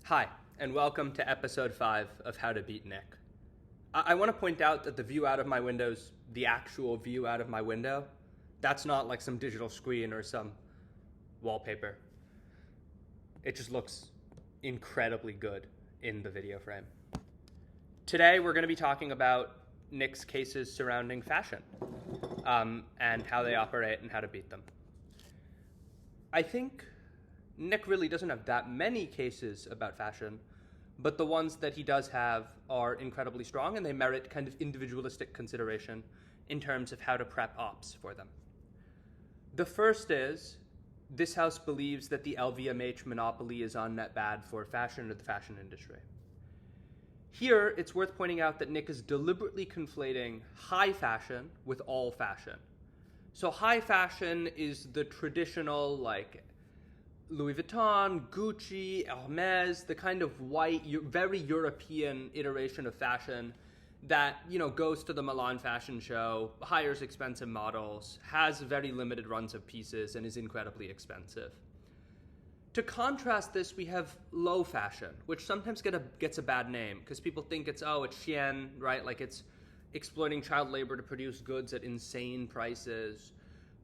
Hi, and welcome to episode 5 of How to Beat Nick. I want to point out that the view out of my window's the actual view out of my window. That's not like some digital screen or some wallpaper. It just looks incredibly good in the video frame. Today we're going to be talking about Nick's cases surrounding fashion and how they operate and how to beat them. I think Nick really doesn't have that many cases about fashion, but the ones that he does have are incredibly strong and they merit kind of individualistic consideration in terms of how to prep ops for them. The first is, this house believes that the LVMH monopoly is on net bad for fashion or the fashion industry. Here, it's worth pointing out that Nick is deliberately conflating high fashion with all fashion. So high fashion is the traditional, like, Louis Vuitton, Gucci, Hermes, the kind of white, very European iteration of fashion that, goes to the Milan fashion show, hires expensive models, has very limited runs of pieces, and is incredibly expensive. To contrast this, we have low fashion, which sometimes gets a bad name because people think it's Shein, right? Like it's exploiting child labor to produce goods at insane prices.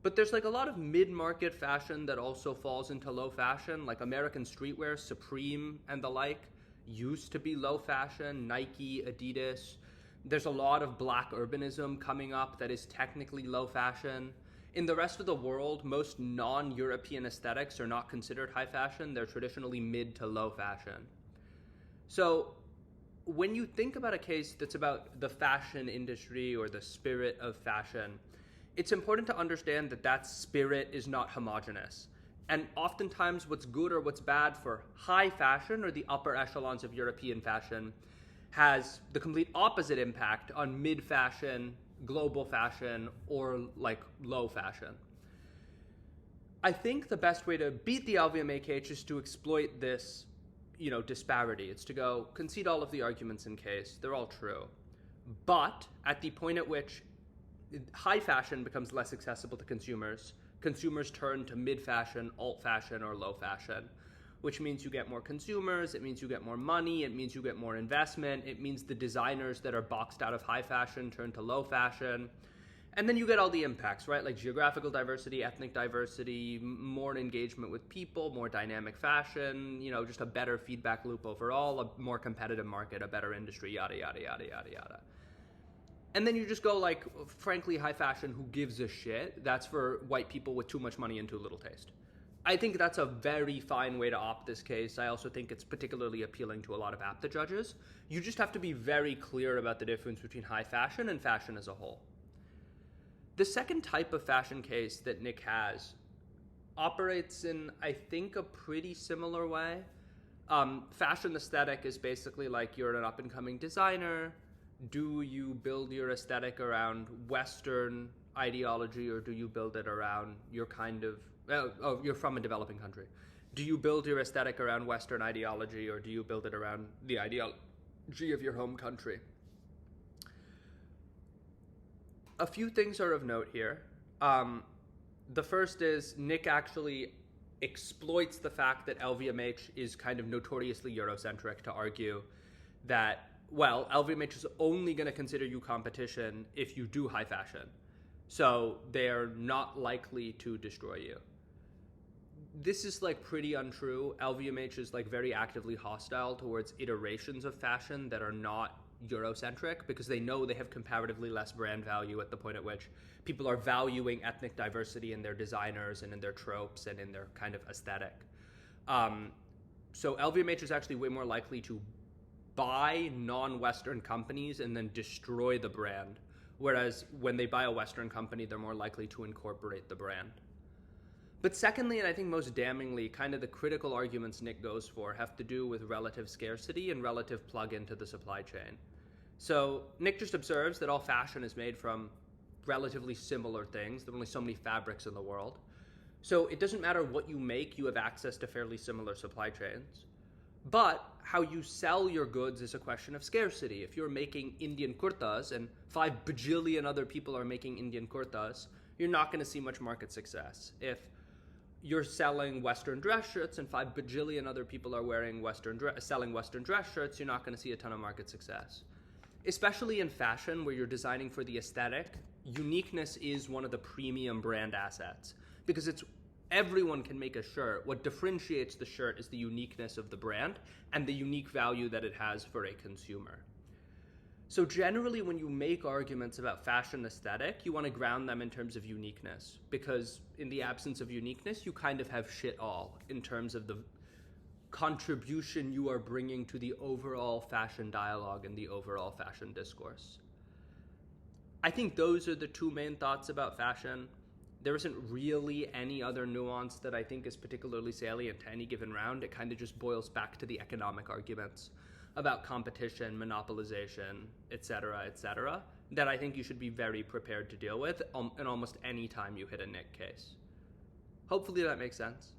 But there's like a lot of mid-market fashion that also falls into low fashion, like American streetwear, Supreme and the like, used to be low fashion, Nike, Adidas. There's a lot of black urbanism coming up that is technically low fashion. In the rest of the world, most non-European aesthetics are not considered high fashion. They're traditionally mid to low fashion. So when you think about a case that's about the fashion industry or the spirit of fashion, it's important to understand that that spirit is not homogenous. And oftentimes what's good or what's bad for high fashion or the upper echelons of European fashion has the complete opposite impact on mid-fashion, global fashion, or like low fashion. I think the best way to beat the LVMH is to exploit this, disparity. It's to go concede all of the arguments in case. They're all true. But at the point at which high fashion becomes less accessible to consumers turn to mid-fashion, alt-fashion, or low fashion, which means you get more consumers, it means you get more money, it means you get more investment, it means the designers that are boxed out of high fashion turn to low fashion, and then you get all the impacts, right? Like geographical diversity, ethnic diversity, more engagement with people, more dynamic fashion, just a better feedback loop overall, a more competitive market, a better industry, yada, yada, yada, yada, yada. And then you just go like, frankly, high fashion, who gives a shit? That's for white people with too much money and too little taste. I think that's a very fine way to opt this case. I also think it's particularly appealing to a lot of APTA judges. You just have to be very clear about the difference between high fashion and fashion as a whole. The second type of fashion case that Nick has operates in, I think, a pretty similar way. Fashion aesthetic is basically like you're an up-and-coming designer. Do you build your aesthetic around Western ideology, or do you build it around your kind of, you're from a developing country. Do you build your aesthetic around Western ideology, or do you build it around the ideology of your home country? A few things are of note here. The first is Nick actually exploits the fact that LVMH is kind of notoriously Eurocentric to argue that, well, LVMH is only going to consider you competition if you do high fashion. So they're not likely to destroy you. This is like pretty untrue. LVMH is like very actively hostile towards iterations of fashion that are not Eurocentric because they know they have comparatively less brand value at the point at which people are valuing ethnic diversity in their designers and in their tropes and in their kind of aesthetic. So LVMH is actually way more likely to buy non-Western companies and then destroy the brand. Whereas when they buy a Western company, they're more likely to incorporate the brand. But secondly, and I think most damningly, kind of the critical arguments Nick goes for have to do with relative scarcity and relative plug into the supply chain. So Nick just observes that all fashion is made from relatively similar things. There are only so many fabrics in the world. So it doesn't matter what you make, you have access to fairly similar supply chains. But how you sell your goods is a question of scarcity. If you're making Indian kurtas and 5 bajillion other people are making Indian kurtas, you're not going to see much market success. If you're selling Western dress shirts and 5 bajillion other people are wearing selling Western dress shirts, you're not going to see a ton of market success. Especially in fashion, where you're designing for the aesthetic, uniqueness is one of the premium brand assets, because everyone can make a shirt. What differentiates the shirt is the uniqueness of the brand and the unique value that it has for a consumer. So generally, when you make arguments about fashion aesthetic, you want to ground them in terms of uniqueness, because in the absence of uniqueness, you kind of have shit all in terms of the contribution you are bringing to the overall fashion dialogue and the overall fashion discourse. I think those are the two main thoughts about fashion. There isn't really any other nuance that I think is particularly salient to any given round. It kind of just boils back to the economic arguments about competition, monopolization, etc., that I think you should be very prepared to deal with in almost any time you hit a Nick case. Hopefully that makes sense.